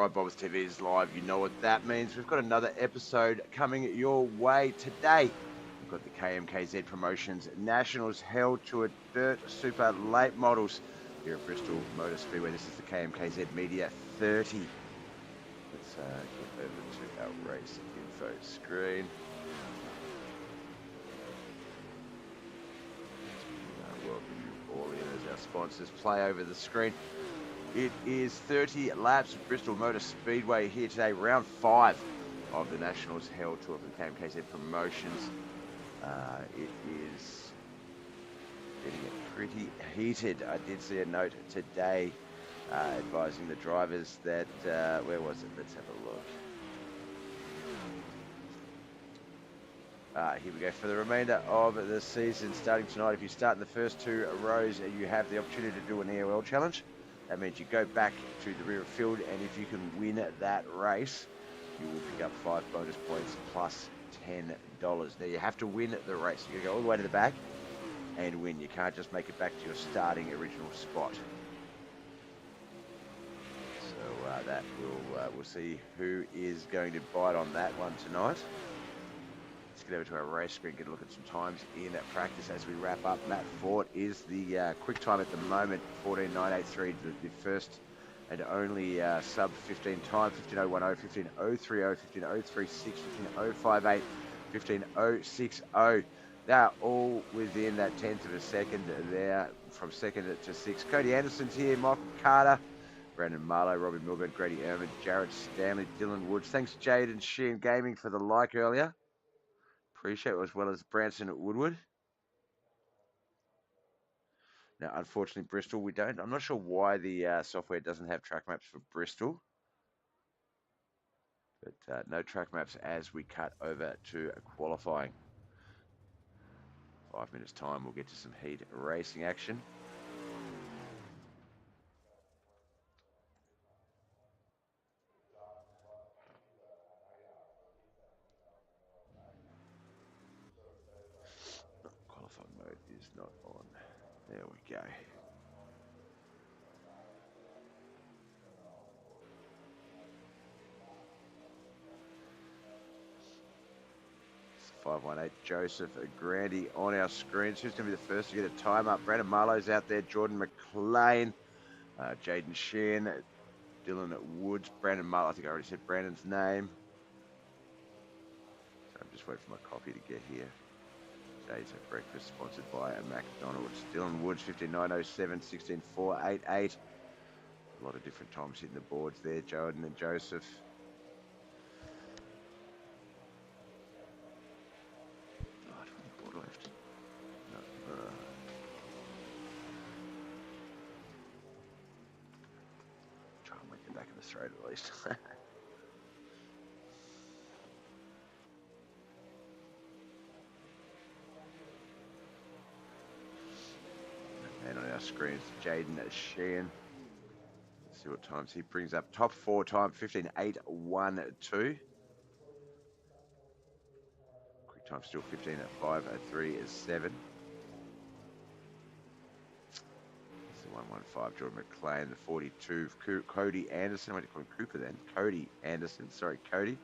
right, BobbethTV is live. You know what that means. We've got another episode coming your way today. We've got the KMKZ Promotions Nationals held to a Dirt Super Late Models here at Bristol Motor Speedway. This is the KMKZ Media 30. Let's get over to our race info screen. Welcome you all in as our sponsors play over the screen. It is 30 laps of Bristol Motor Speedway here today, round 5 of the Nationals held tour for the KMKZ Promotions. It is getting pretty heated. I did see a note today advising the drivers that, where was it? Let's have a look. Here we go. For the remainder of the season, starting tonight, if you start in the first 2 rows, you have the opportunity to do an EOL challenge. That means you go back to the rear of field, and if you can win that race, you will pick up 5 bonus points plus $10. Now, you have to win the race. You're going to go all the way to the back and win. You can't just make it back to your starting original spot. So that we'll see who is going to bite on that one tonight. Let's get over to our race screen, get a look at some times in practice as we wrap up. Matt Fort is the quick time at the moment, 14.983, the first and only sub 15 time, 15.010, 15.030, 15.036, 15.058, 15.060. They're all within that 10th of a second there from second to 6th. Cody Anderson's here, Michael Carter, Brandon Marlowe, Robbie Milburn, Grady Ehrman, Jared Stanley, Dylan Woods. Thanks, Jade and Sheehan Gaming, for the like earlier. Appreciate it, as well as Branson at Woodward. Now, unfortunately, Bristol, we don't. I'm not sure why the software doesn't have track maps for Bristol. But no track maps as we cut over to qualifying. 5 minutes time, we'll get to some heat racing action. Qualifying mode is not on. There we go. It's 518 Joseph Grandy on our screens. Who's going to be the first to get a time up? Brandon Marlowe's out there. Jordan McLean, Jaden Sheehan, Dylan Woods, Brandon Marlowe. I think I already said Brandon's name. So I'm just waiting for my coffee to get here. Days at breakfast sponsored by McDonald's. Dylan Woods, 15.907, 16.488. A lot of different times hitting the boards there, Jordan and Joseph. Oh, I don't have a board left. No. Try and make it back in the straight at least. And on our screens, Jaden Sheehan. Let's see what times he brings up. Top 4 time, 15.812. Quick time still 15.503 is 7. It's the 115, Jordan McLean, the 42, Cody Anderson. I went to call him Cooper then. Cody Anderson, sorry, Cody.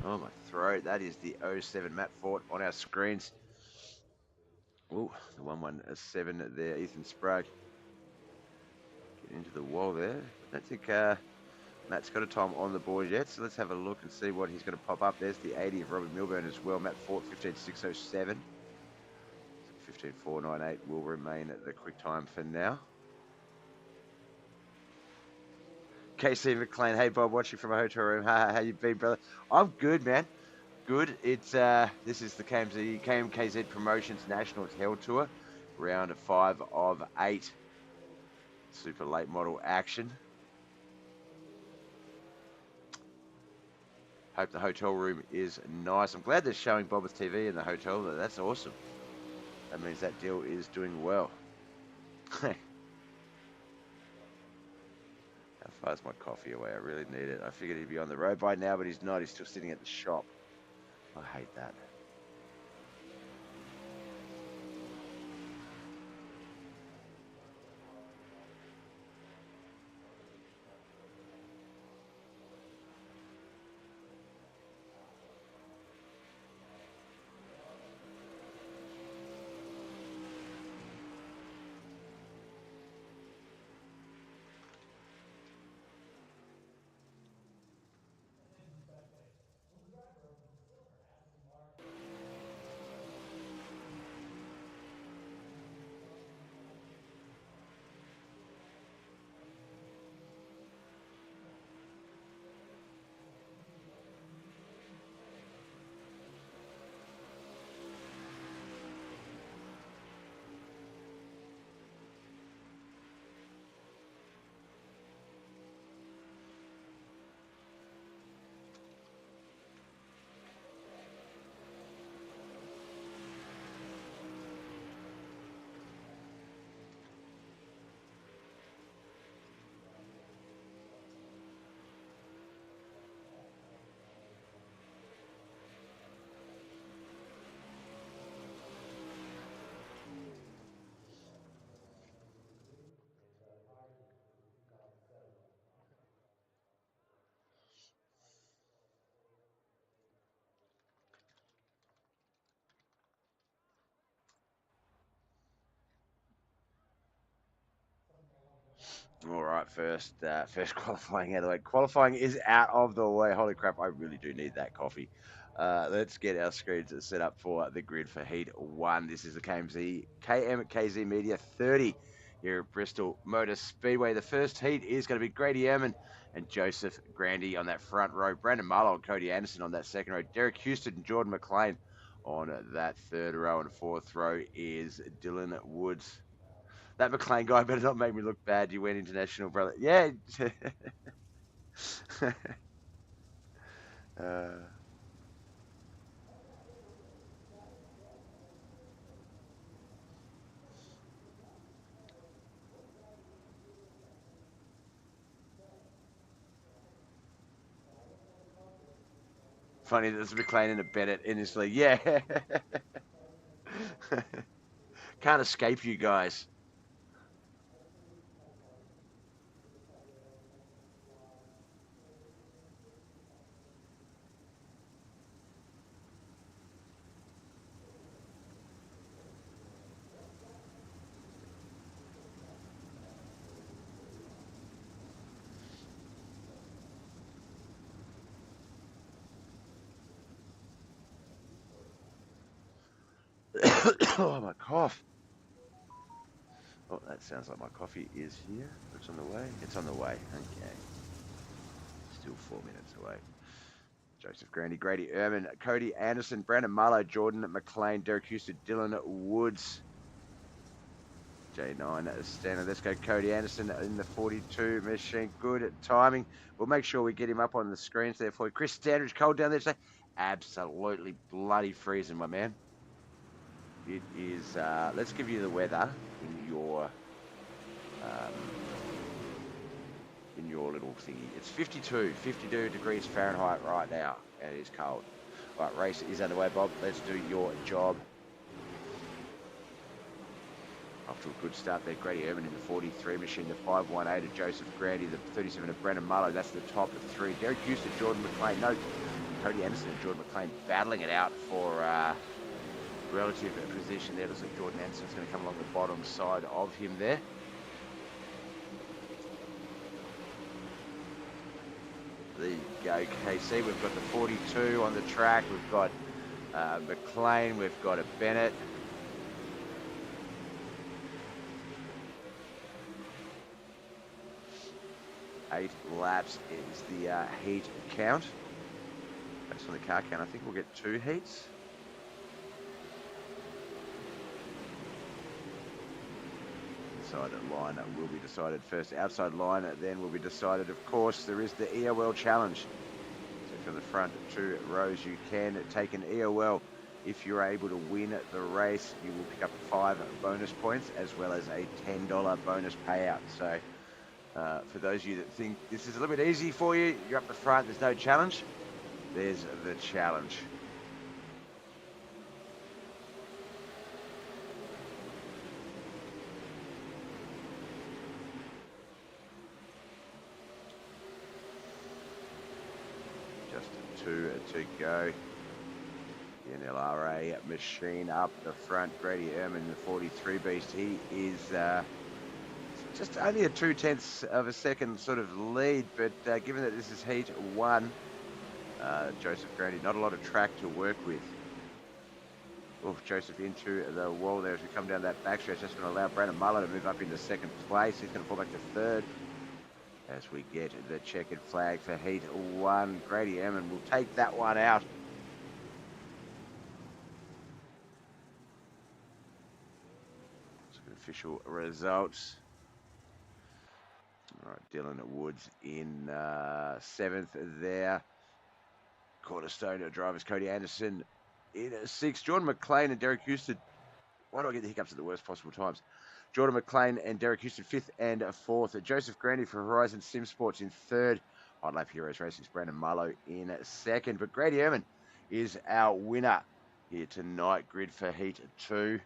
Oh, my throat. That is the 07 Matt Fort on our screens. Oh, the 117 there, Ethan Sprague. Get into the wall there. I don't think Matt's got a time on the board yet, so let's have a look and see what he's going to pop up. There's the 80 of Robbie Milburn as well. Matt Fort, 15.607. 15.498 will remain at the quick time for now. KC McLean, hey Bob, watching from a hotel room. How you been, brother? I'm good, man. Good. It's this is the KMKZ Promotions Nationals Held Tour, round 5 of 8. Super late model action. Hope the hotel room is nice. I'm glad they're showing BobbethTV in the hotel. That's awesome. That means that deal is doing well. How far's my coffee away? I really need it. I figured he'd be on the road by now, but he's not. He's still sitting at the shop. I hate that. All right, first qualifying out of the way. Qualifying is out of the way. Holy crap, I really do need that coffee. Let's get our screens set up for the grid for Heat 1. This is the KMKZ Media 30 here at Bristol Motor Speedway. The first heat is going to be Grady Ehrman and Joseph Grandy on that front row. Brandon Marlowe and Cody Anderson on that second row. Derek Houston and Jordan McLean on that third row. And fourth row is Dylan Woods. That McLean guy better not make me look bad. You went international, brother. Yeah. uh, funny that there's McLean and a Bennett in this league. Yeah. Can't escape you guys. Oh, my cough. Oh, that sounds like my coffee is here. It's on the way. It's on the way. Okay. Still 4 minutes away. Joseph Grandy, Grady Ehrman, Cody Anderson, Brandon Marlowe, Jordan McLean, Derek Houston, Dylan Woods. J9 standing. Let's go Cody Anderson in the 42 machine. Good at timing. We'll make sure we get him up on the screens there for you. Chris Standridge, cold down there today. Absolutely bloody freezing, my man. It is, let's give you the weather in your little thingy. It's 52 degrees Fahrenheit right now, and it is cold. All right, race is underway, Bob. Let's do your job. Off to a good start there. Grady Ehrman in the 43 machine, the 518 of Joseph Grandy, the 37 of Brandon Marlowe. That's the top of three. Derek Houston, Jordan McLean. No, Cody Anderson and Jordan McLean battling it out for relative position there. Looks like Jordan Anderson's going to come along the bottom side of him there. There you go, KC. We've got the 42 on the track. We've got McLean. We've got a Bennett. 8 laps is the heat count. Based on the car count, I think we'll get 2 heats. Inside line will be decided first. Outside line then will be decided. Of course, there is the EOL challenge. So from the front 2 rows, you can take an EOL. If you're able to win the race, you will pick up 5 bonus points as well as a $10 bonus payout. So for those of you that think this is a little bit easy for you, you're up the front, there's no challenge. There's the challenge. Just 2 to go. The NLRA machine up the front. Grady Ehrman, the 43 beast. He is just only a 0.2 of a second sort of lead, but given that this is heat 1, Joseph Grady, not a lot of track to work with. Oh, Joseph into the wall there as we come down that backstretch. That's going to allow Brandon Muller to move up into 2nd place. He's going to fall back to 3rd as we get the checkered flag for heat 1. Grady Ehrman will take that one out. Some official results. All right, Dylan Woods in 7th there. Cornerstone drivers Cody Anderson in 6th. Jordan McLean and Derek Houston. Why do I get the hiccups at the worst possible times? Jordan McLean and Derek Houston 5th and 4th. Joseph Grandy for Horizon Sim Sports in 3rd. Hot Lap Heroes Racing's Brandon Marlowe in 2nd. But Grady Ehrman is our winner here tonight. Grid for Heat 2.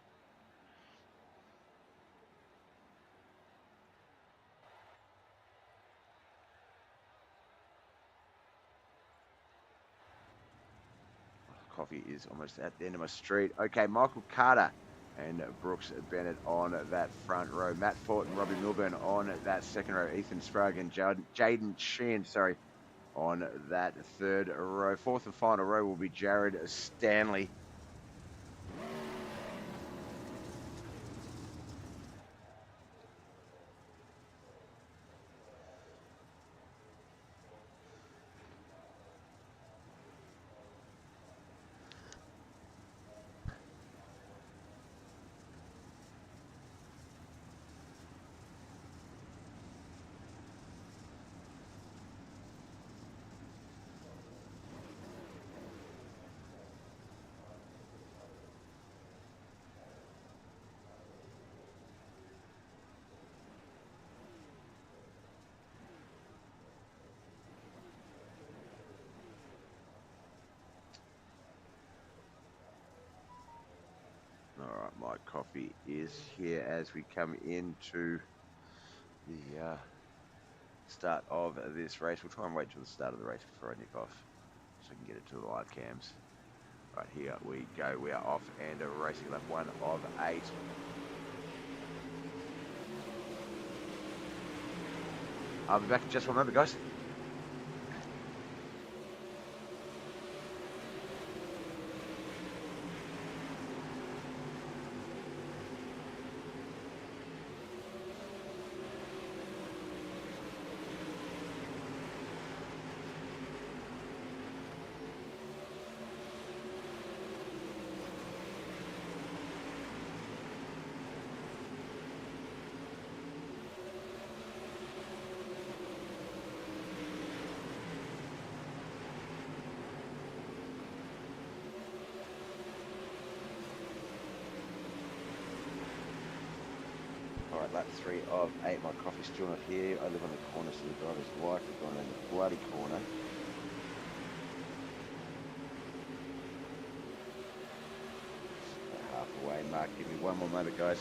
Coffee is almost at the end of my street. Okay, Michael Carter and Brooks Bennett on that front row. Matt Fort and Robbie Milburn on that 2nd row. Ethan Sprague and Jaden Sheehan, on that 3rd row. 4th and final row will be Jared Stanley. All right, my coffee is here as we come into the start of this race. We'll try and wait till the start of the race before I nick off so I can get it to the live cams. Right, here we go. We are off and racing lap 1 of 8. I'll be back in just one moment, guys. Lap 3 of 8. My coffee's still not here. I live on the corner, so the driver's wife is gone in the bloody corner. About halfway mark. Give me one more moment, guys.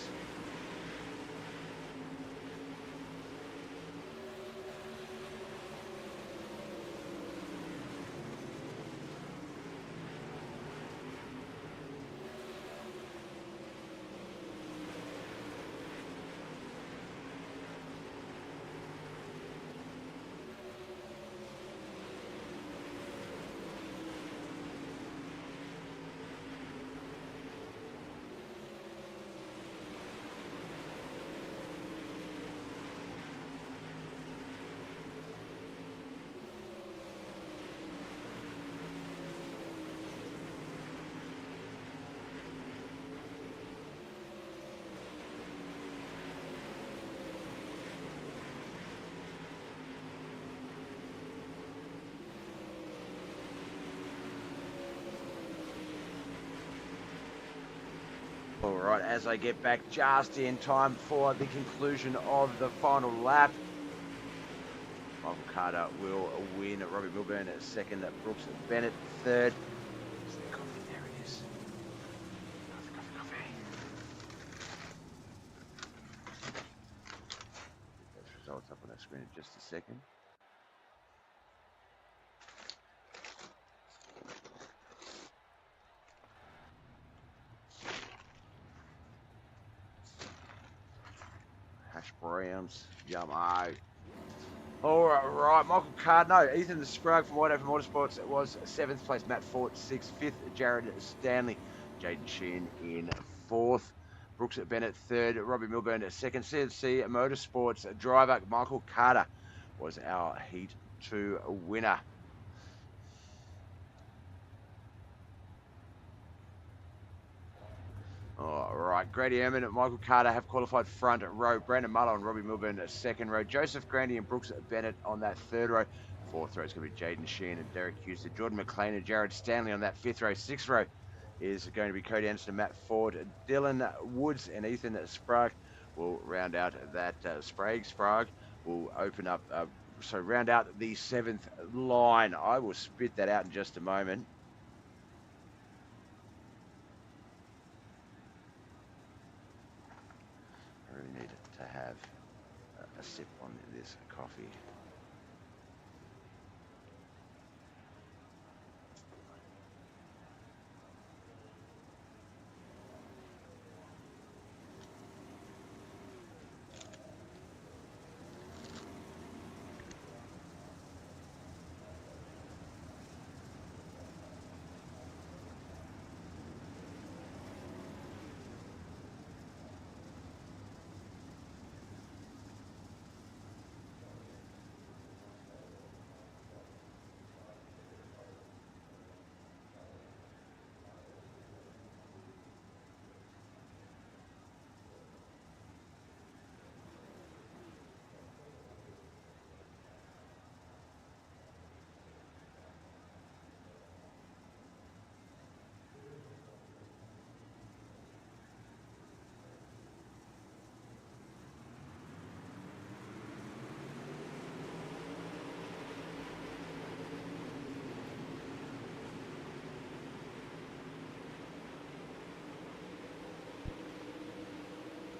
All right, as I get back just in time for the conclusion of the final lap. Michael Carter will win. Robbie Milburn at second. Brooks Bennett third. Is there coffee? There it is. Coffee. Get those results up on that screen in just a second. Hash browns, yummo. All right, Michael Card, no, Ethan Sprague from Wide Open Motorsports was 7th place, Matt Fort 6th, 5th, Jared Stanley, Jaden Sheehan in 4th, Brooks Bennett 3rd, Robbie Milburn 2nd, CNC Motorsports driver Michael Carter was our Heat 2 winner. All right, Grady Ehrman and Michael Carter have qualified front row. Brandon Muller and Robbie Milburn second row. Joseph Grandy and Brooks Bennett on that third row. Fourth row is going to be Jaden Sheehan and Derek Houston. Jordan McLean and Jared Stanley on that fifth row. Sixth row is going to be Cody Anderson and Matt Ford. Dylan Woods and Ethan Sprague will round out that. Sprague will open up, round out the 7th line. I will spit that out in just a moment. I really need to have a sip on this coffee.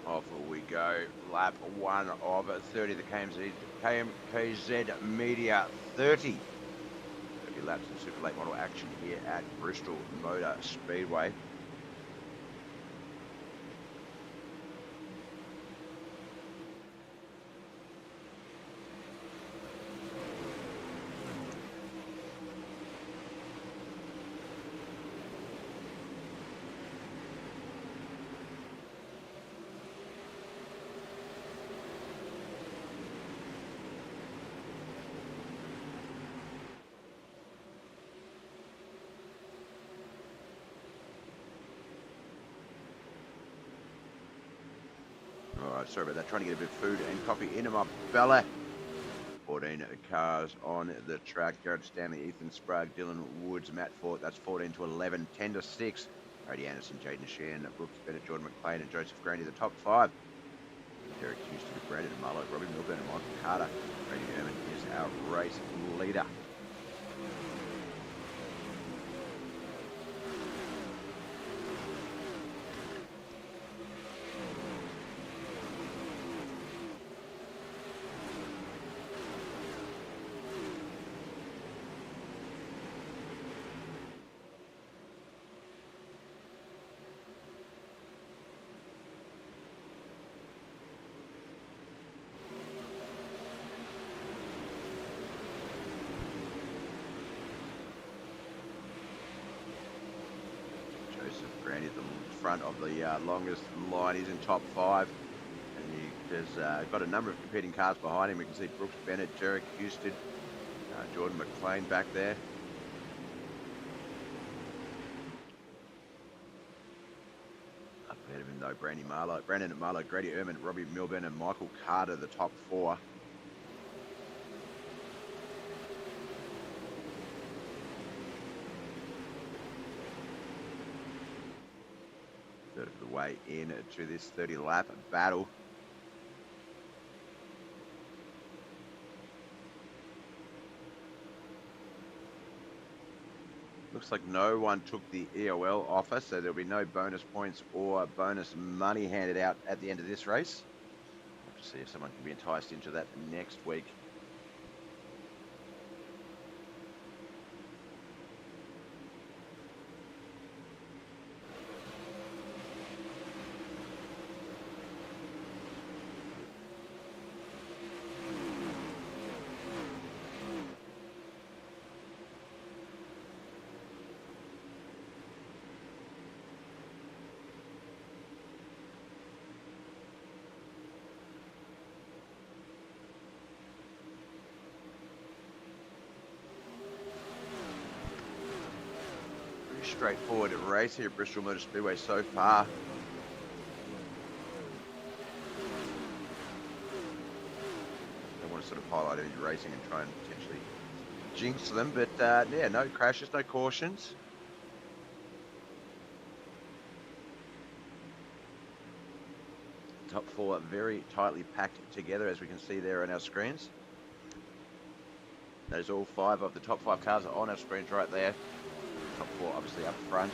Off we go, lap 1 of 30, the KMKZ Media 30. 30 laps of super late model action here at Bristol Motor Speedway. All right, sorry about that. Trying to get a bit of food and coffee into my belly. 14 cars on the track. Jared Stanley, Ethan Sprague, Dylan Woods, Matt Fort. That's 14 to 11, 10 to 6. Brady Anderson, Jaden Sheehan, Brooks Bennett, Jordan McLean, and Joseph Grandy, the top 5. Derek Houston, Brandon Muller, Robbie Milburn, and Michael Carter. Brady Herman is our race leader. Grandy at the front of the longest line. He's in top 5, and there's got a number of competing cars behind him. We can see Brooks Bennett, Derek Houston, Jordan McLean back there. Up ahead of him though, Brandon Marlowe, Grady Ehrman, Robbie Milburn, and Michael Carter, the top 4. Third of the way into this 30-lap battle. Looks like no one took the EOL offer, so there'll be no bonus points or bonus money handed out at the end of this race. We'll have to see if someone can be enticed into that next week. Straightforward race here at Bristol Motor Speedway so far. I want to sort of highlight any racing and try and potentially jinx them, but yeah, no crashes, no cautions. Top four very tightly packed together, as we can see there on our screens. That is all 5 of the top 5 cars on our screens right there. Top 4 obviously up front.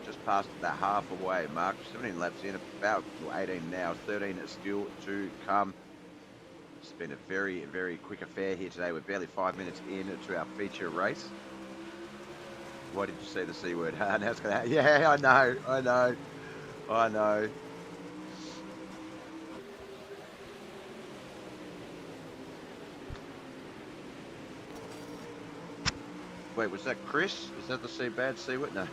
Just past the halfway mark, 17 laps in, about 18 now, 13 still to come. It's been a very, very quick affair here today. We're barely 5 minutes into our feature race. Why did you say the C word? Now it's gonna, yeah, I know. Wait, was that Chris? Is that the bad C word? No.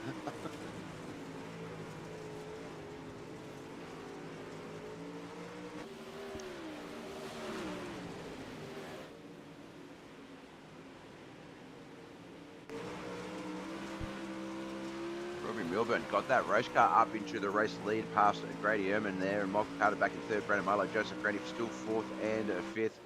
Melbourne got that race car up into the race lead past Grady Ehrman there, and Michael Carter back in third, Brandon Marlowe, Joseph Grady still fourth and fifth.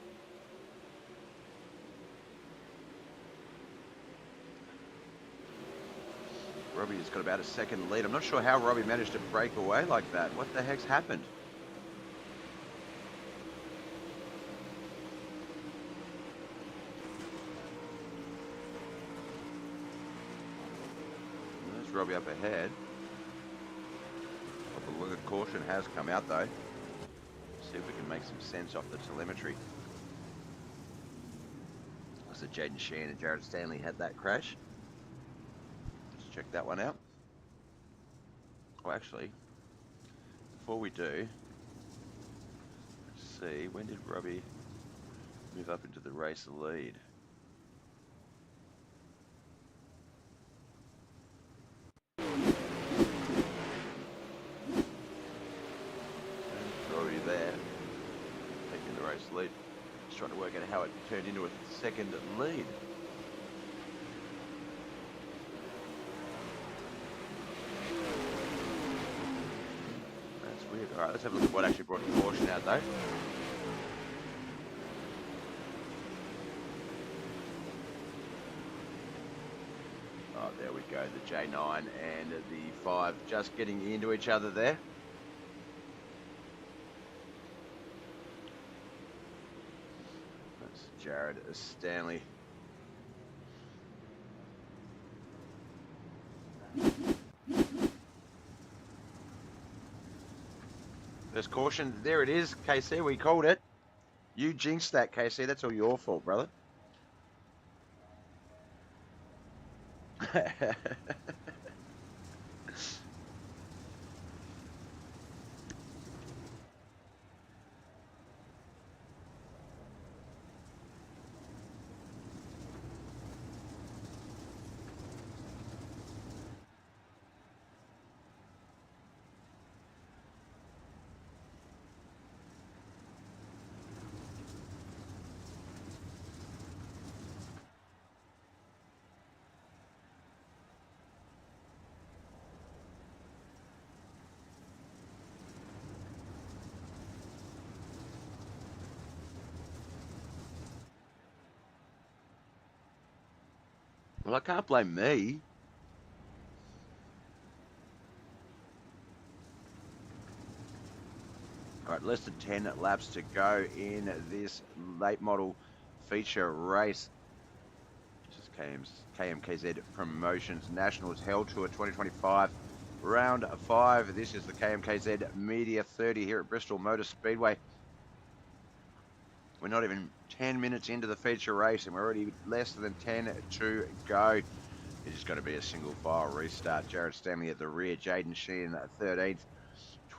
Robbie has got about a second lead. I'm not sure how Robbie managed to break away like that. What the heck's happened? Robbie up ahead. Well, the caution has come out though. See if we can make some sense off the telemetry. So Jaden Sheehan and Jared Stanley had that crash. Let's check that one out. Well, actually, before we do, let's see, when did Robbie move up into the race lead? There, taking the race lead. Just trying to work out how it turned into a second lead. That's weird. All right, let's have a look at what actually brought the caution out though. Oh, there we go. The J9 and the 5 just getting into each other there. Jared Stanley. There's caution. There it is, KC. We called it. You jinxed that, KC. That's all your fault, brother. Well, I can't blame me. All right, less than 10 laps to go in this late model feature race. This is KMKZ Promotions Nationals Hell Tour 2025, round 5. This is the KMKZ Media 30 here at Bristol Motor Speedway. We're not even 10 minutes into the feature race, and we're already less than 10 to go. It is going to be a single file restart. Jared Stanley at the rear, Jaden Sheehan 13th.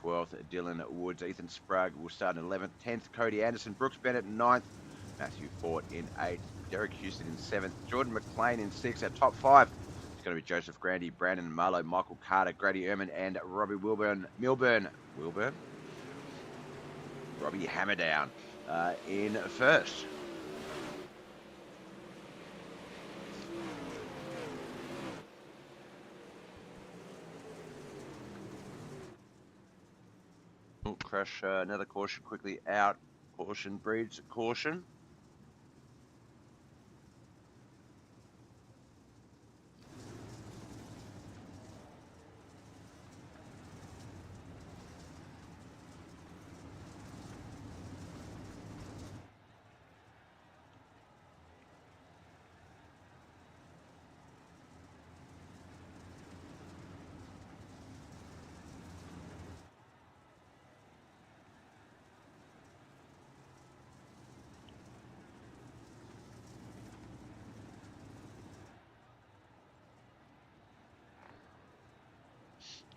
12th, Dylan Woods. Ethan Sprague will start in 11th. 10th, Cody Anderson. Brooks Bennett 9th. Matthew Ford in 8th. Derek Houston in 7th. Jordan McLean in 6th. Our top 5 is going to be Joseph Grandy, Brandon Marlowe, Michael Carter, Grady Ehrman, and Robbie Robbie Hammerdown in first. Crash, another caution quickly out. Caution breeds caution.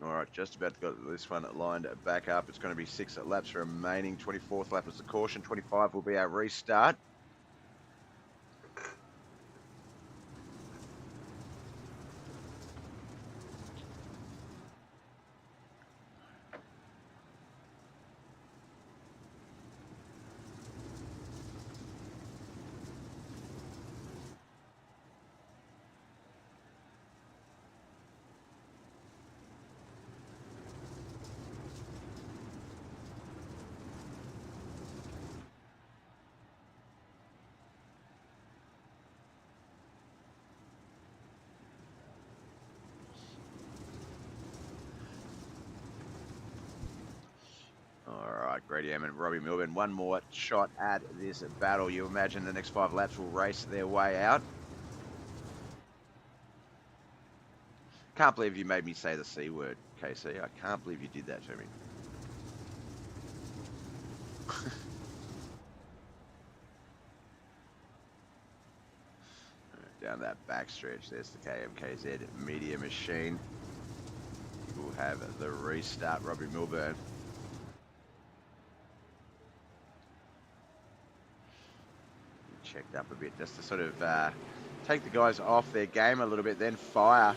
All right, just about got this one lined back up. It's going to be 6 laps remaining. 24th lap is the caution. 25 will be our restart. Grady Ehrman and Robbie Milburn. One more shot at this battle. You imagine the next 5 laps will race their way out. Can't believe you made me say the C word, KC. I can't believe you did that to me. Down that backstretch, there's the KMKZ Media machine. We'll have the restart. Robbie Milburn. Checked up a bit just to sort of take the guys off their game a little bit, then fire.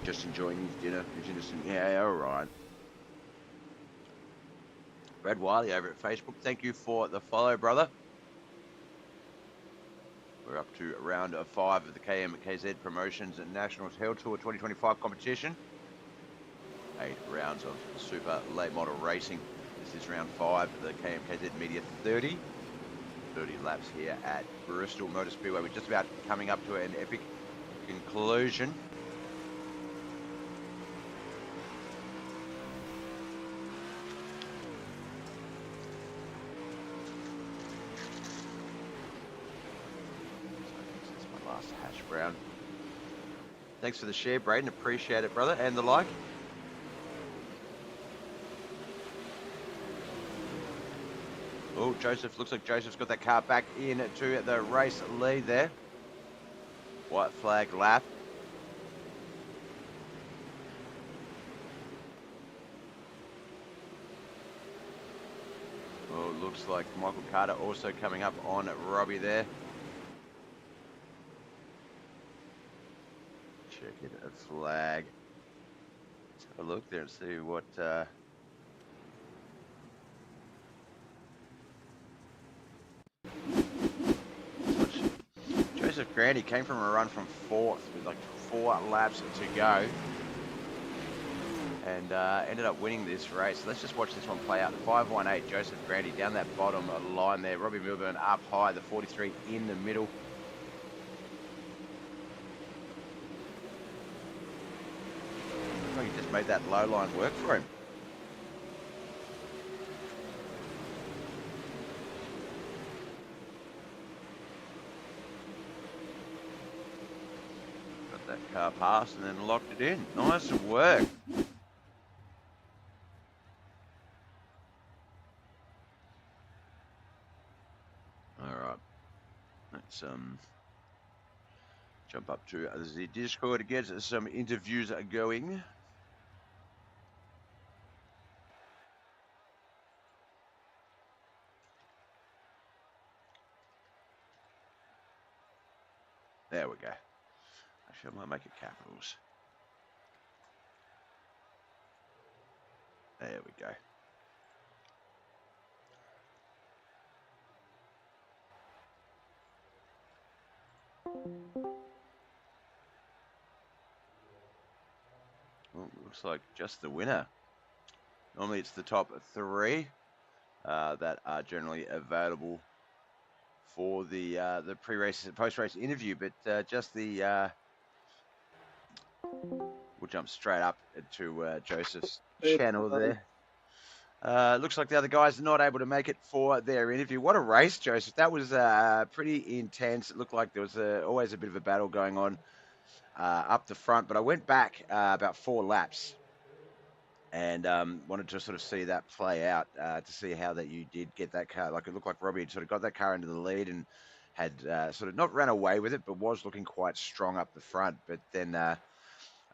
Just enjoying his dinner. Yeah, all right. Brad Wiley over at Facebook. Thank you for the follow, brother. We're up to round 5 of the KMKZ Promotions and Nationals Hell Tour 2025 competition. 8 rounds of super late model racing. This is round 5 of the KMKZ Media 30. 30 laps here at Bristol Motor Speedway. We're just about coming up to an epic conclusion. Brown. Thanks for the share, Braden. Appreciate it, brother. And the like. Oh, Joseph. Looks like Joseph's got that car back into the race lead there. White flag lap. looks like Michael Carter also coming up on Robbie there. Checking a flag. Let's have a look there and see what... Joseph Grandy came from a run from 4th with like 4 laps to go. And ended up winning this race. Let's just watch this one play out. 518, Joseph Grandy down that bottom line there. Robbie Milburn up high, the 43 in the middle. I think he just made that low line work for him. Got that car past and then locked it in. Nice work. Let's jump up to the Discord to get some interviews going. There we go. Actually, I might make it capitals. There we go. Well, looks like just the winner. Normally it's the top 3 that are generally available for the pre-race, post-race interview, but just the we'll jump straight up to Joseph's channel there. Looks like the other guys are not able to make it for their interview. What a race, Joseph. That was pretty intense. It looked like there was always a bit of a battle going on up the front, but I went back about 4 laps and wanted to sort of see that play out to see how that you did get that car. Like, it looked like Robbie had sort of got that car into the lead and had sort of not ran away with it, but was looking quite strong up the front. But then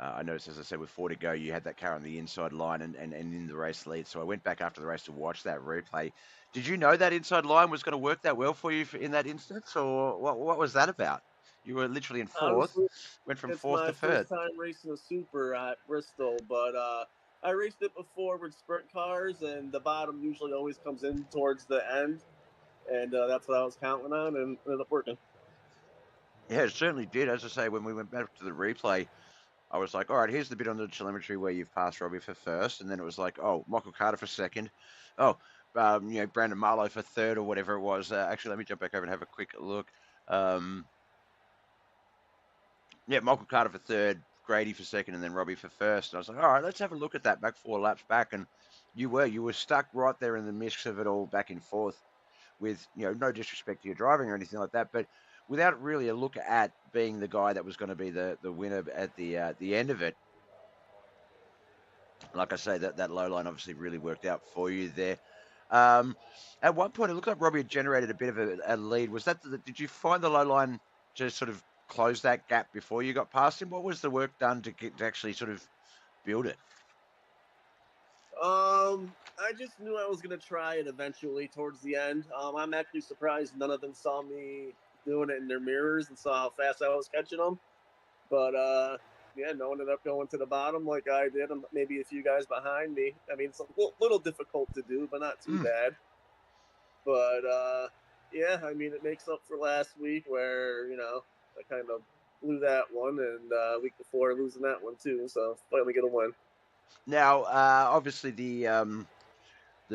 I noticed, as I said, with 4 to go, you had that car on the inside line and in the race lead. So I went back after the race to watch that replay. Did you know that inside line was going to work that well for you in that instance, or what was that about? You were literally in 4th, Honestly, went from 4th to 3rd. It's my first time racing a Super at Bristol, but I raced it before with sprint cars, and the bottom usually always comes in towards the end, and that's what I was counting on, and it ended up working. Yeah, it certainly did. As I say, when we went back to the replay, I was like, all right, here's the bit on the telemetry where you've passed Robbie for 1st, and then it was like, oh, Michael Carter for 2nd. Oh, Brandon Marlowe for 3rd or whatever it was. Actually, let me jump back over and have a quick look. Yeah, Michael Carter for 3rd, Grady for 2nd, and then Robbie for 1st. And I was like, all right, let's have a look at that back 4 laps back. And you were stuck right there in the mix of it all back and forth with, no disrespect to your driving or anything like that, but without really a look at being the guy that was going to be the winner at the end of it. Like I say, that low line obviously really worked out for you there. At one point, it looked like Robbie had generated a bit of a lead. Was that did you find the low line to sort of close that gap before you got past him? What was the work done to actually sort of build it? I just knew I was going to try it eventually towards the end. I'm actually surprised none of them saw me doing it in their mirrors and saw how fast I was catching them. But, yeah, no one ended up going to the bottom like I did, and maybe a few guys behind me. I mean, it's a little difficult to do, but not too bad. But, yeah, I mean, it makes up for last week where, I kind of blew that one, and week before losing that one too. So finally get a win. Now, obviously the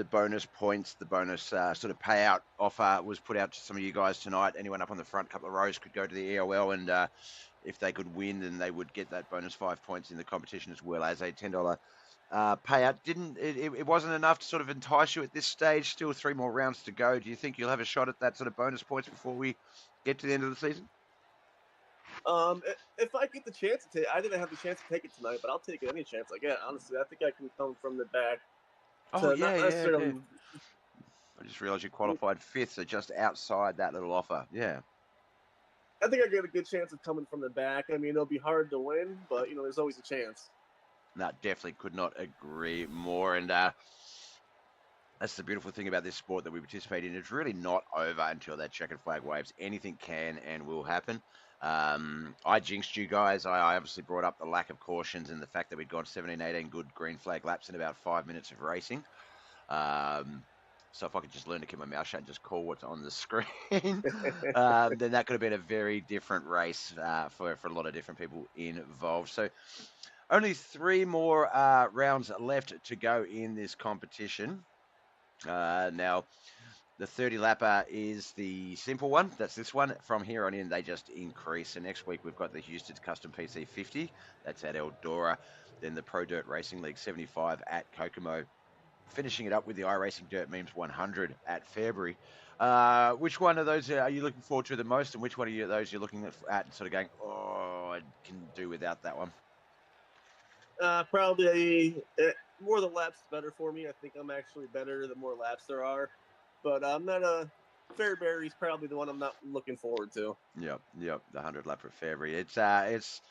bonus points, the bonus sort of payout offer was put out to some of you guys tonight. Anyone up on the front couple of rows could go to the EOL, and if they could win, then they would get that bonus 5 points in the competition, as well as a $10 payout. It wasn't enough to sort of entice you at this stage. Still 3 more rounds to go. Do you think you'll have a shot at that sort of bonus points before we get to the end of the season? If I get the chance to take, I didn't have the chance to take it tonight, but I'll take any chance I get. Honestly, I think I can come from the back. Oh, yeah, okay. I just realized you qualified 5th, so just outside that little offer. Yeah. I think I get a good chance of coming from the back. I mean, it'll be hard to win, but, there's always a chance. No, definitely could not agree more. And That's the beautiful thing about this sport that we participate in. It's really not over until that checkered flag waves. Anything can and will happen. I jinxed you guys. I obviously brought up the lack of cautions and the fact that we'd gone 17, 18 good green flag laps in about 5 minutes of racing. So if I could just learn to keep my mouth shut and just call what's on the screen, then that could have been a very different race for a lot of different people involved. So only 3 more rounds left to go in this competition. Now, the 30 lapper is the simple one. That's this one. From here on in, they just increase. So next week, we've got the Houston's Custom PC 50. That's at Eldora. Then the Pro Dirt Racing League 75 at Kokomo. Finishing it up with the iRacing Dirt Memes 100 at Fairbury. Which one of those are you looking forward to the most? And which one of those you're looking at and sort of going, oh, I can do without that one? Probably more the laps better for me. I think I'm actually better the more laps there are. But I'm not a Fairbury's probably the one I'm not looking forward to. Yep. The 100 lap at Fairbury. It's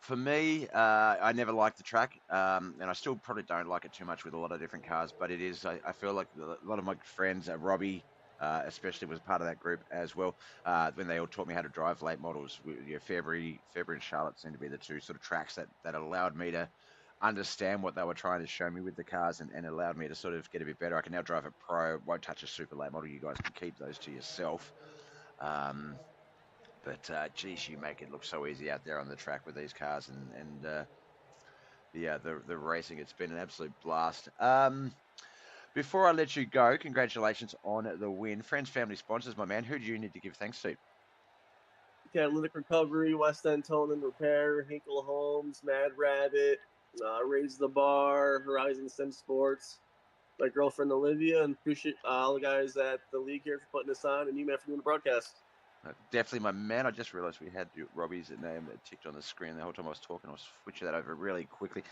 for me. I never liked the track, and I still probably don't like it too much with a lot of different cars. But it is. I feel like a lot of my friends, Robbie, especially was part of that group as well. When they all taught me how to drive late models, Fairbury and Charlotte seemed to be the two sort of tracks that allowed me to understand what they were trying to show me with the cars and allowed me to sort of get a bit better. I can now drive a pro, won't touch a super late model. You guys can keep those to yourself. But geez, you make it look so easy out there on the track with these cars and the racing. It's been an absolute blast. Before I let you go, congratulations on the win. Friends, family, sponsors, my man. Who do you need to give thanks to? Catalytic Recovery, West End Tone and Repair, Hinkle Homes, Mad Rabbit, Raise the Bar, Horizon Sim Sports, my girlfriend Olivia, and appreciate all the guys at the league here for putting this on, and you, man, for doing the broadcast. Definitely, my man. I just realised we had Robbie's name that ticked on the screen the whole time I was talking. I was switching that over really quickly.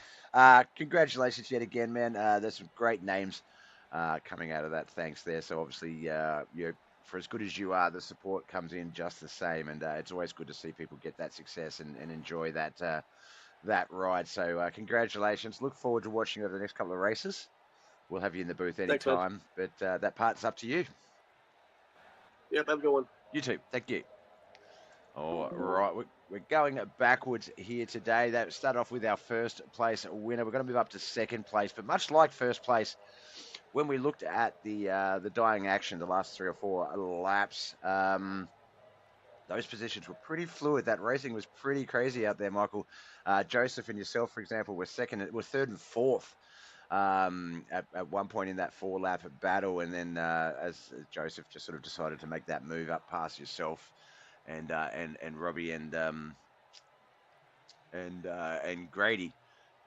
Congratulations yet again, man. There's some great names coming out of that. Thanks there. So obviously, for as good as you are, the support comes in just the same, and it's always good to see people get that success and enjoy that ride. So congratulations. Look forward to watching over the next couple of races. We'll have you in the booth anytime, but that part's up to you. Yep, have a good one. You too. Thank you. All right, we're going backwards here today. That started off with our first place winner. We're going to move up to second place, but much like first place, when we looked at the dying action, the last 3 or 4 laps, those positions were pretty fluid. That racing was pretty crazy out there, Michael. Joseph and yourself, for example, were third and fourth at one point in that 4-lap battle, and then as Joseph just sort of decided to make that move up past yourself and Robbie and Grady,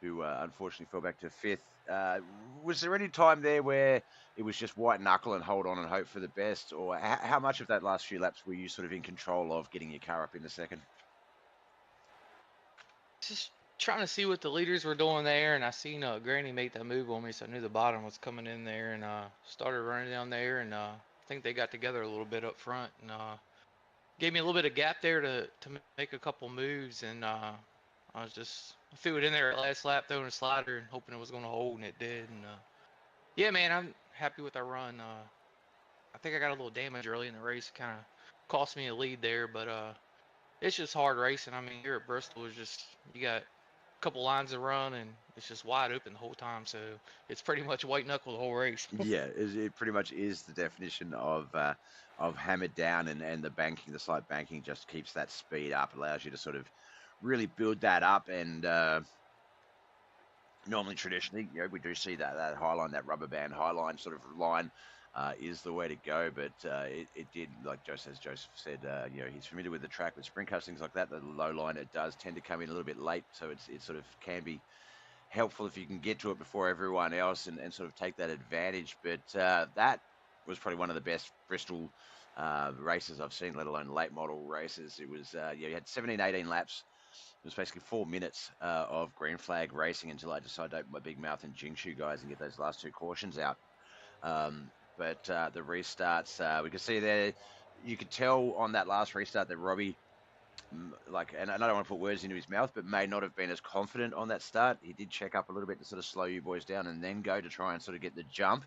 who unfortunately fell back to 5th. Was there any time there where it was just white knuckle and hold on and hope for the best, or how much of that last few laps were you sort of in control of getting your car up in the second? Just trying to see what the leaders were doing there, and I seen Granny make that move on me, so I knew the bottom was coming in there, and started running down there, and I think they got together a little bit up front, and gave me a little bit of gap there to make a couple moves, and I threw it in there at last lap, throwing a slider and hoping it was going to hold, and it did. And yeah, man, I'm happy with our run. I think I got a little damage early in the race, kind of cost me a lead there, but it's just hard racing. I mean, here at Bristol, it's just you got a couple lines to run, and it's just wide open the whole time. So it's pretty much white knuckle the whole race. Yeah, it pretty much is the definition of hammered down, and the banking, the slight banking, just keeps that speed up, allows you to sort of really build that up. And normally, traditionally, we do see that high line, that rubber band high line sort of line. Is the way to go, but it did, like Joseph said, he's familiar with the track with sprint cars, things like that. The low line, it does tend to come in a little bit late, so it sort of can be helpful if you can get to it before everyone else and sort of take that advantage. But that was probably one of the best Bristol races I've seen, let alone late model races. It was, you had 17, 18 laps. It was basically 4 minutes of green flag racing until I decided to open my big mouth and jinx you guys and get those last 2 cautions out. But the restarts, we could see there, you could tell on that last restart that Robbie and I don't want to put words into his mouth, but may not have been as confident on that start. He did check up a little bit to sort of slow you boys down and then go to try and sort of get the jump.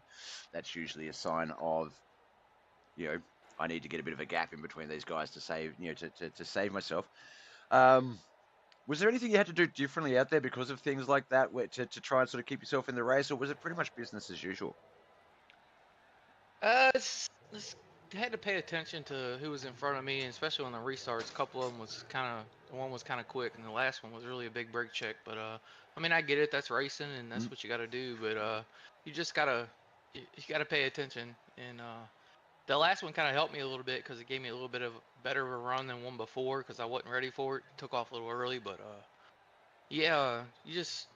That's usually a sign of, I need to get a bit of a gap in between these guys to save, to save myself. Was there anything you had to do differently out there because of things like that, to try and sort of keep yourself in the race, or was it pretty much business as usual? It's had to pay attention to who was in front of me, and especially on the restarts. A couple of them was one was kind of quick, and the last one was really a big brake check. But I mean, I get it. That's racing, and that's what you got to do. But you just you gotta pay attention. And the last one kind of helped me a little bit because it gave me a little bit of better of a run than one before because I wasn't ready for it. Took off a little early, but yeah, you just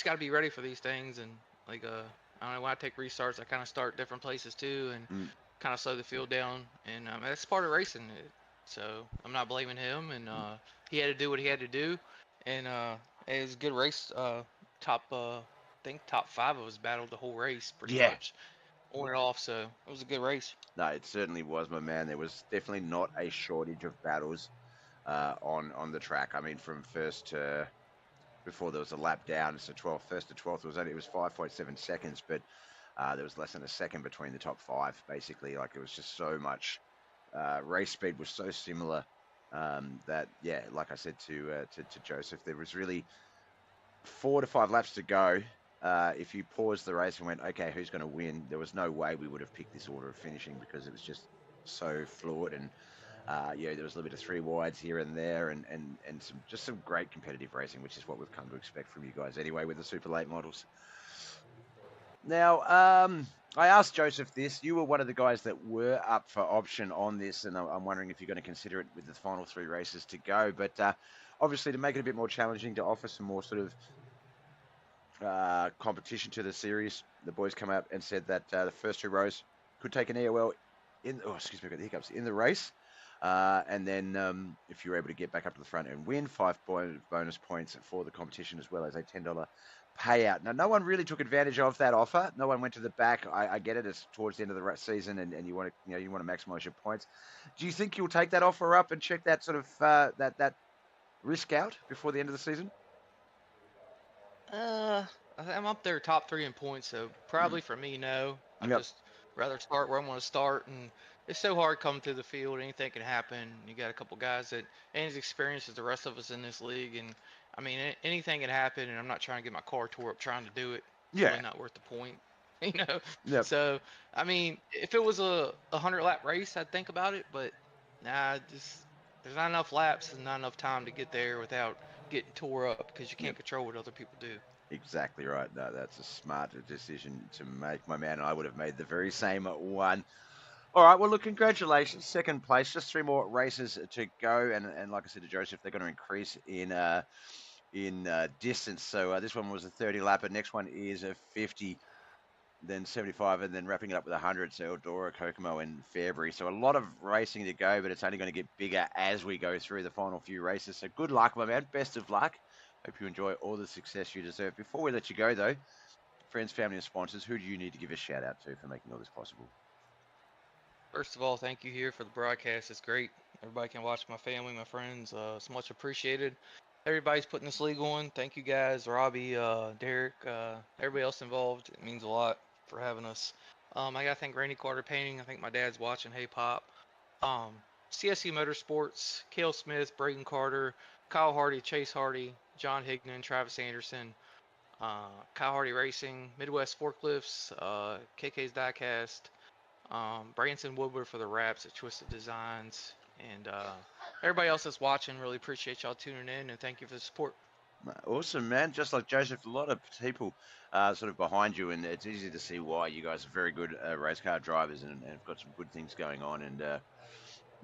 got to be ready for these things. And like I don't know, when I take restarts, I kind of start different places too, and kind of slow the field down. And that's part of racing. So I'm not blaming him, and he had to do what he had to do, and it was a good race. I think top 5 of us battled the whole race pretty much on and off. So it was a good race. No, it certainly was, my man. There was definitely not a shortage of battles on the track. I mean, from first to before there was a lap down, so 12th, first to 12th it was 5.7 seconds, but there was less than a second between the top 5. Basically, like it was just so much. Race speed was so similar that like I said to Joseph, there was really 4 to 5 laps to go. If you paused the race and went, okay, who's going to win? There was no way we would have picked this order of finishing because it was just so fluid. And there was a little bit of 3 wides here and there, and some great competitive racing, which is what we've come to expect from you guys anyway with the super late models. Now, I asked Joseph this. You were one of the guys that were up for option on this, and I'm wondering if you're going to consider it with the final 3 races to go. But obviously, to make it a bit more challenging, to offer some more sort of competition to the series, the boys come out and said that the first 2 rows could take an EOL in the race, and then if you're able to get back up to the front and win, 5 bonus points for the competition as well as a $10 payout. Now, no one really took advantage of that offer. No one went to the back. I get it. It's towards the end of the season, and you want to maximize your points. Do you think you'll take that offer up and check that sort of that risk out before the end of the season? I'm up there top 3 in points, so probably for me, no. I'd just rather start where I want to start, and it's so hard coming through the field. Anything can happen. You got a couple guys that ain't as experienced as the rest of us in this league, and I mean anything can happen. And I'm not trying to get my car tore up trying to do it. It's really not worth the point, So I mean, if it was a 100-lap race, I'd think about it, but nah, there's not enough laps and not enough time to get there without getting tore up because you can't control what other people do. Exactly right. No, that's a smart decision to make, my man. I would have made the very same one. All right. Well, look, congratulations. 2nd place. Just 3 more races to go. And like I said to Joseph, they're going to increase in distance. So this one was a 30 lapper. Next one is a 50, then 75, and then wrapping it up with 100. So Eldora, Kokomo, and Fairbury. So a lot of racing to go, but it's only going to get bigger as we go through the final few races. So good luck, my man. Best of luck. Hope you enjoy all the success you deserve. Before we let you go, though, friends, family, and sponsors, who do you need to give a shout out to for making all this possible? First of all, thank you here for the broadcast. It's great. Everybody can watch, my family, my friends. It's much appreciated. Everybody's putting this league on. Thank you guys, Robbie, Derek, everybody else involved. It means a lot for having us. I got to thank Randy Carter Painting. I think my dad's watching. Hey, Pop. CSC Motorsports, Cale Smith, Braden Carter, Kyle Hardy, Chase Hardy, John Hignan, Travis Anderson, Kyle Hardy Racing, Midwest Forklifts, KK's Diecast, Branson Woodward for the wraps at Twisted Designs, and everybody else that's watching. Really appreciate y'all tuning in, and thank you for the support. Awesome, man. Just like Joseph, a lot of people sort of behind you, and it's easy to see why. You guys are very good race car drivers and have got some good things going on, and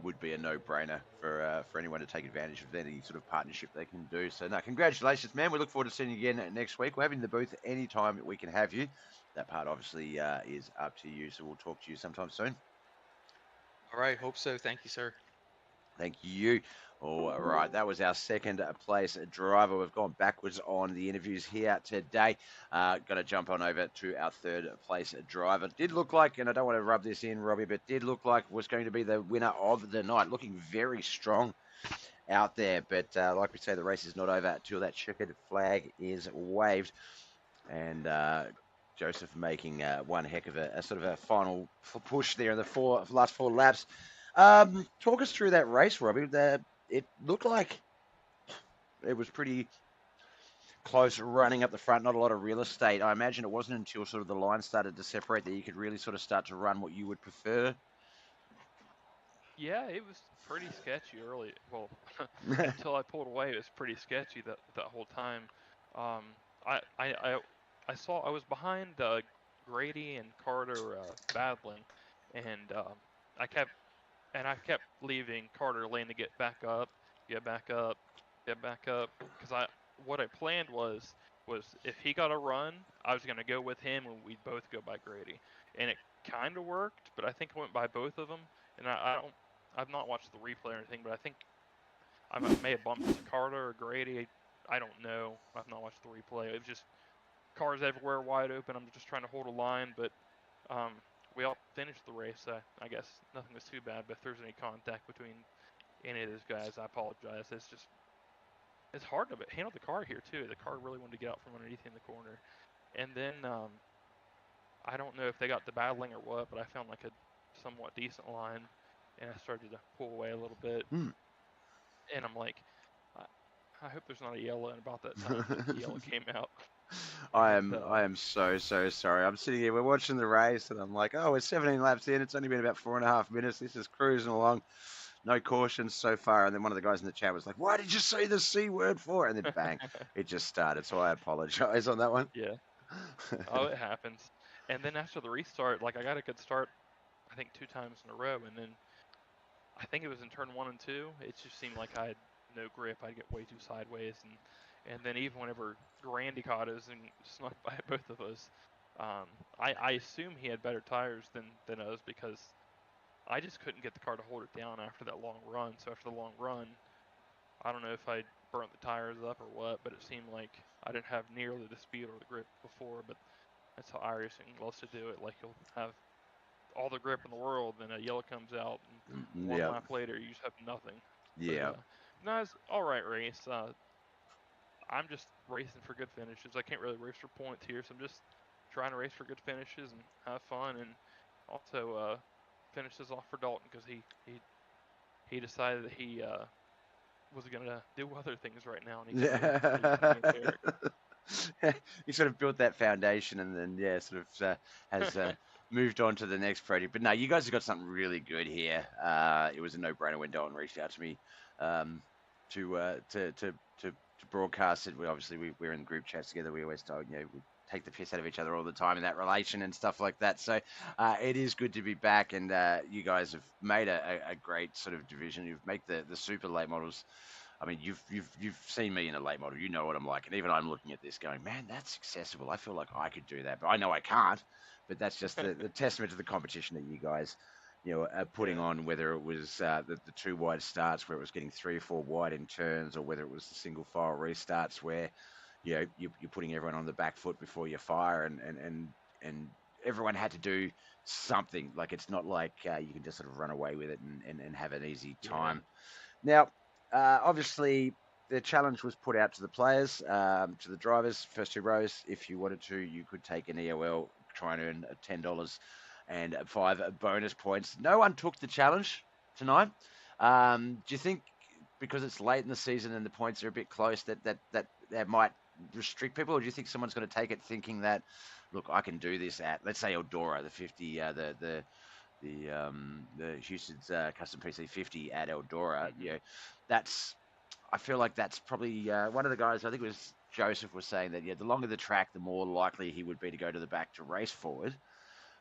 would be a no-brainer for anyone to take advantage of any sort of partnership they can do. So, no, congratulations, man. We look forward to seeing you again next week. We're having the booth anytime we can have you. That part obviously is up to you, so we'll talk to you sometime soon. All right, hope so. Thank you, sir. Thank you. All right, that was our 2nd place driver. We've gone backwards on the interviews here today. Got to jump on over to our 3rd place driver. Did look like, and I don't want to rub this in, Robbie, but did look like was going to be the winner of the night. Looking very strong out there. But like we say, the race is not over until that checkered flag is waved. And Joseph making one heck of a sort of a final push there in the last 4 laps. Talk us through that race, Robbie. It looked like it was pretty close running up the front, not a lot of real estate. I imagine it wasn't until sort of the line started to separate that you could really sort of start to run what you would prefer. Yeah, it was pretty sketchy early. Well, until I pulled away, it was pretty sketchy that whole time. Um, I was behind Grady and Carter battling, and I kept I kept leaving Carter lane to get back up, get back up. Because what I planned was if he got a run, I was gonna go with him and we'd both go by Grady, and it kind of worked. But I think I went by both of them, and I've not watched the replay or anything, but I think may have bumped into Carter or Grady. I don't know. I've not watched the replay. It was just cars everywhere, wide open. I'm just trying to hold a line, but um, we all finished the race. I guess nothing was too bad. But if there's any contact between any of those guys, I apologize. It's hard to handle the car here too. The car really wanted to get out from underneath in the corner, and then I don't know if they got to battling or what, but I found like a somewhat decent line, and I started to pull away a little bit, and I'm like, I hope there's not a yellow. And about that time, the yellow came out. I And, am so sorry. I'm sitting here, we're watching the race, and I'm like, oh, we're 17 laps in. It's only been about 4.5 minutes. This is cruising along. No cautions so far. And then one of the guys in the chat was like, why did you say the C word for? And then bang, it just started. So I apologize on that one. yeah. Oh, it happens. And then after the restart, like I got a good start, I think 2 times in a row, and then I think it was in turn 1 and 2. It just seemed like I had no grip. I'd get way too sideways, and then even whenever Randy caught us and snuck by both of us, I assume he had better tires than us because I just couldn't get the car to hold it down after that long run. So after the long run, I don't know if I burnt the tires up or what, but it seemed like I didn't have nearly the speed or the grip before. But that's how iRacing loves to do it. Like you'll have all the grip in the world, then a yellow comes out, and one Yeah. lap later you just have nothing. Yeah. But no, it's all right race. I'm just racing for good finishes. I can't really race for points here, so I'm just trying to race for good finishes and have fun, and also finish this off for Dalton because he decided that he was gonna do other things right now, and he Yeah. You sort of built that foundation and then, yeah, sort of has moved on to the next project. But no, you guys have got something really good here. It was a no-brainer when Dalton reached out to me to broadcast it. We're in the group chats together. We always we take the piss out of each other all the time in that relation and stuff like that. So it is good to be back, and you guys have made a great sort of division. You've made the super late models. I mean, you've seen me in a late model. You know what I'm like, and even I'm looking at this going, man, that's accessible. I feel like I could do that, but I know I can't. But that's just the testament to the competition that you guys, are putting on. Whether it was the 2 wide starts where it was getting 3 or 4 wide in turns, or whether it was the single file restarts where, you're putting everyone on the back foot before you fire, and everyone had to do something. Like it's not like you can just sort of run away with it and have an easy time. Now, obviously, the challenge was put out to the players, to the drivers, first 2 rows. If you wanted to, you could take an EOL, try and earn $10 and 5 bonus points. No one took the challenge tonight. Do you think because it's late in the season and the points are a bit close that might restrict people, or do you think someone's going to take it thinking that, look, I can do this at, let's say, Eldora, the 50, the Houston's custom PC 50 at Eldora. I feel like that's probably one of the guys. I think it was Joseph was saying that the longer the track, the more likely he would be to go to the back to race forward.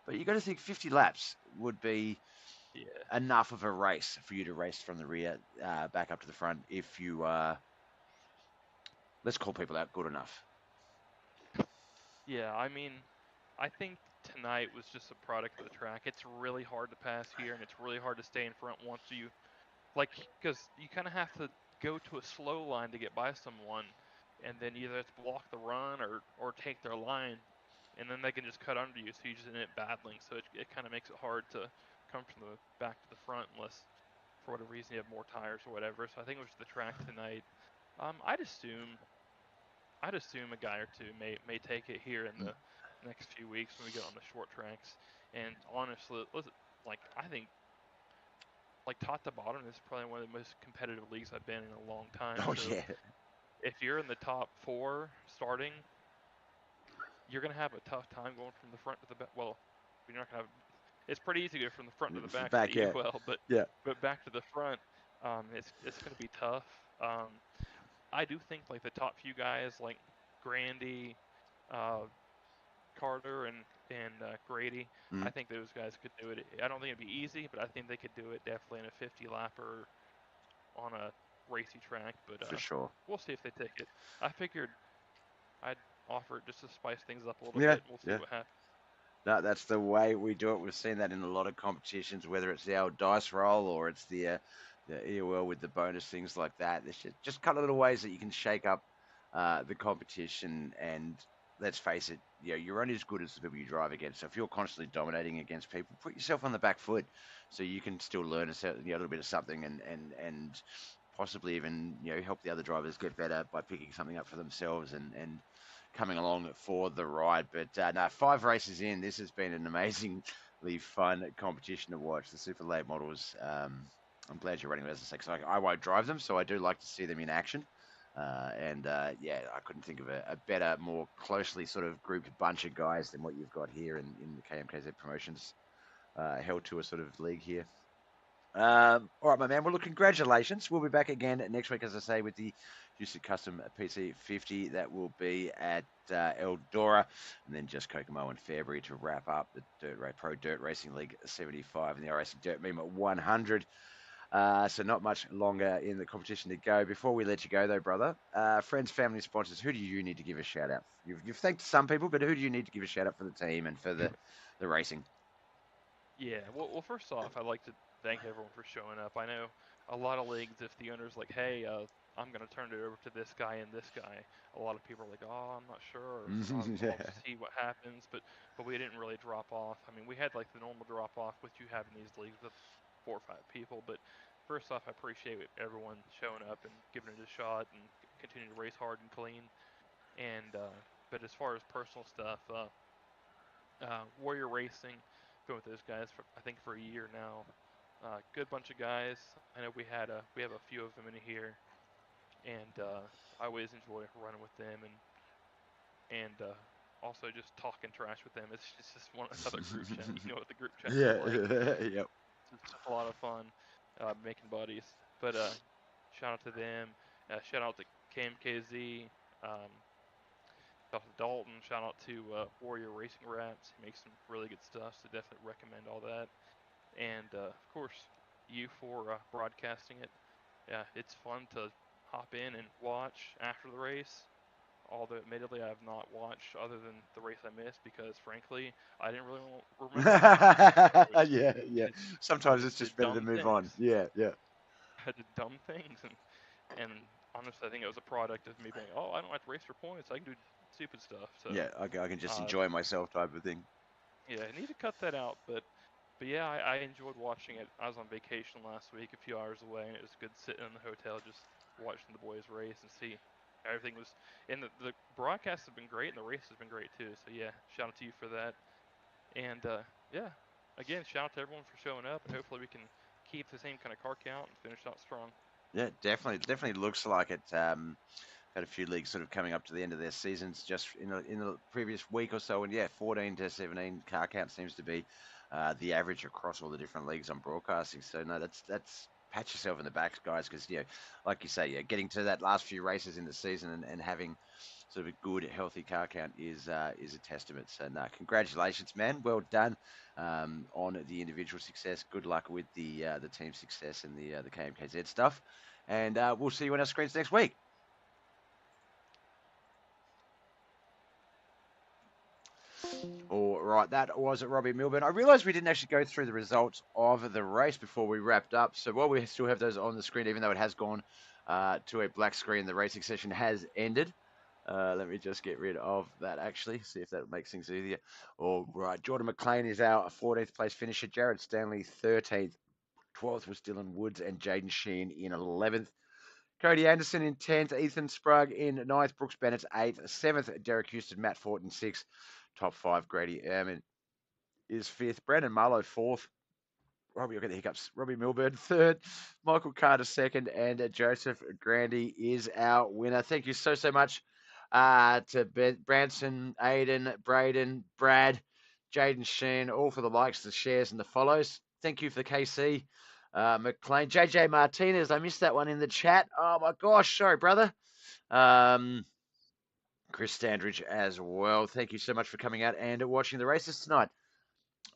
But you got to think 50 laps would be enough of a race for you to race from the rear back up to the front if you let's call people out good enough. Yeah, I mean, I think tonight was just a product of the track. It's really hard to pass here, and it's really hard to stay in front once you, because you kind of have to go to a slow line to get by someone, and then either have to block the run or take their line, and then they can just cut under you, so you just end up battling. So it kind of makes it hard to come from the back to the front unless for whatever reason, you have more tires or whatever. So I think it was the track tonight. I'd assume a guy or two may take it here in the next few weeks when we get on the short tracks. And honestly, I think like top to bottom, this is probably one of the most competitive leagues I've been in a long time. Oh So yeah, if you're in the top 4 starting, you're gonna have a tough time going from the front to the back. Well, you're not gonna have. It's pretty easy to go from the front to the back of back, the yeah, UL, yeah. but back to the front, it's gonna be tough. I do think like the top few guys like Grandy, uh, Carter, and Grady, I Mm, think those guys could do it. I don't think it'd be easy, but I think they could do it definitely in a 50 lapper on a racy track. But for sure. we'll see if they take it. I figured I'd offer it just to spice things up a little Yeah, bit. We'll see yeah. what happens. No, that's the way we do it. We've seen that in a lot of competitions, whether it's the old dice roll or it's the EOL with the bonus things like that. There's just a couple of little ways that you can shake up the competition. And let's face it, you're only as good as the people you drive against. So if you're constantly dominating against people, put yourself on the back foot so you can still learn a little bit of something and possibly even help the other drivers get better by picking something up for themselves and coming along for the ride. But no, 5 races in, this has been an amazingly fun competition to watch. The super late models, I'm glad you're running them, as I say, because I won't drive them, so I do like to see them in action. Yeah, I couldn't think of a better, more closely sort of grouped bunch of guys than what you've got here in the KMKZ Promotions Held Tour sort of league here. All right, my man. Well, look, congratulations. We'll be back again next week, as I say, with the Houston Custom PC50 that will be at Eldora, and then just Kokomo and Fairbury to wrap up the Pro Dirt Racing League 75 and the iRacing Dirt Meme 100. So not much longer in the competition to go. Before we let you go, though, brother, friends, family, sponsors, who do you need to give a shout out? You've thanked some people, but who do you need to give a shout out for the team and for the racing? Yeah, well, first off, I'd like to thank everyone for showing up. I know a lot of leagues, if the owner's like, hey, I'm going to turn it over to this guy and this guy, a lot of people are like, oh, I'm not sure, or I'll see what happens, but we didn't really drop off. I mean, we had like the normal drop off, which you have in these leagues with 4 or 5 people, but first off, I appreciate everyone showing up and giving it a shot and continuing to race hard and clean. And but as far as personal stuff, Warrior Racing, been with those guys for I think for a year now. Good bunch of guys. I know we have a few of them in here, and I always enjoy running with them and also just talking trash with them. It's just one another group chat. You know what the group chats are Yeah, like. yep. It's just a lot of fun making buddies. But shout out to them. Shout out to KMKZ. Um, Shout out to Dalton. Shout out to Warrior Racing Wraps. He makes some really good stuff, so definitely recommend all that. And of course, you for broadcasting it. Yeah, it's fun to hop in and watch after the race. Although admittedly I have not watched other than the race I missed because frankly I didn't really remember much of it. Yeah, yeah. I Sometimes it's just did just better to dumb move on. things. Yeah, yeah. I did dumb things and honestly I think it was a product of me being oh I don't have to race for points I can do stupid stuff. So Yeah, I can just uh, enjoy myself type of thing. yeah, I need to cut that out, but yeah, I enjoyed watching it. I was on vacation last week, a few hours away, and it was good sitting in the hotel just watching the boys race and see everything was. And the broadcasts have been great, and the race has been great too. So yeah, shout out to you for that. And yeah, again, shout out to everyone for showing up, and hopefully we can keep the same kind of car count and finish out strong. Yeah, definitely looks like it. Had a few leagues sort of coming up to the end of their seasons just in the previous week or so, and yeah, 14 to 17 car count seems to be the average across all the different leagues on broadcasting. So no, that's pat yourself in the back, guys, because like you say, getting to that last few races in the season and having sort of a good, healthy car count is a testament. So no, congratulations, man, well done on the individual success. Good luck with the team success and the KMKZ stuff, and we'll see you on our screens next week. All right, that was Robbie Milburn. I realised we didn't actually go through the results of the race before we wrapped up. So while we still have those on the screen, even though it has gone to a black screen, the racing session has ended. Let me just get rid of that, actually, see if that makes things easier. All right, Jordan McLean is our 14th place finisher. Jared Stanley, 13th. 12th was Dylan Woods and Jaden Sheen in 11th. Cody Anderson in 10th, Ethan Sprugg in 9th, Brooks Bennett 8th, 7th, Derek Houston, Matt Fort in 6th, top 5, Grady Ehrman is 5th, Brandon Marlowe 4th, Robbie, I'll get the hiccups, Robbie Milburn 3rd, Michael Carter 2nd, and Joseph Grandy is our winner. Thank you so much to Branson, Aiden, Braden, Brad, Jaden Sheen, all for the likes, the shares, and the follows. Thank you for the KC. McLean, JJ Martinez, I missed that one in the chat. Oh my gosh, sorry, brother. Chris Standridge as well. Thank you so much for coming out and watching the races tonight.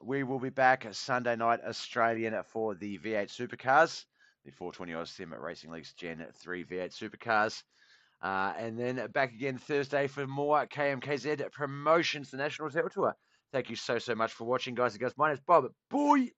We will be back Sunday night Australian for the V8 Supercars, the 420 Oz Sim Racing League's Gen 3 V8 Supercars. And then back again Thursday for more KMKZ promotions, the National Hotel Tour. Thank you so much for watching, guys and girls. My name's Bob. Boy!